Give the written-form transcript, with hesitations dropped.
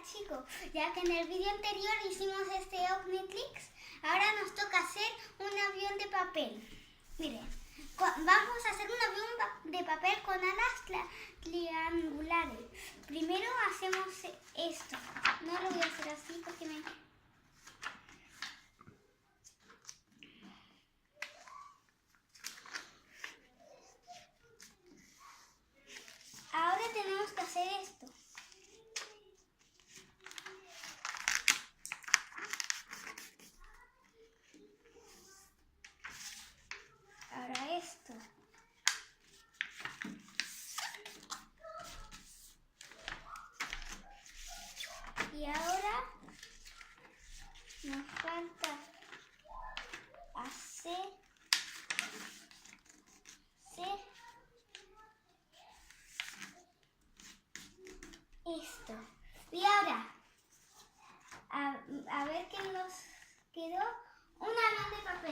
chicos, ya que en el vídeo anterior hicimos este Omnitrix, ahora nos toca hacer un avión de papel. Miren, vamos a hacer un avión de papel con alas triangulares. Primero hacemos esto. No lo voy a hacer así porque me... Ahora tenemos que hacer esto. Ahora esto. Y ahora nos falta hacer esto. Y ahora, a ver qué nos quedó. Un avión de papel.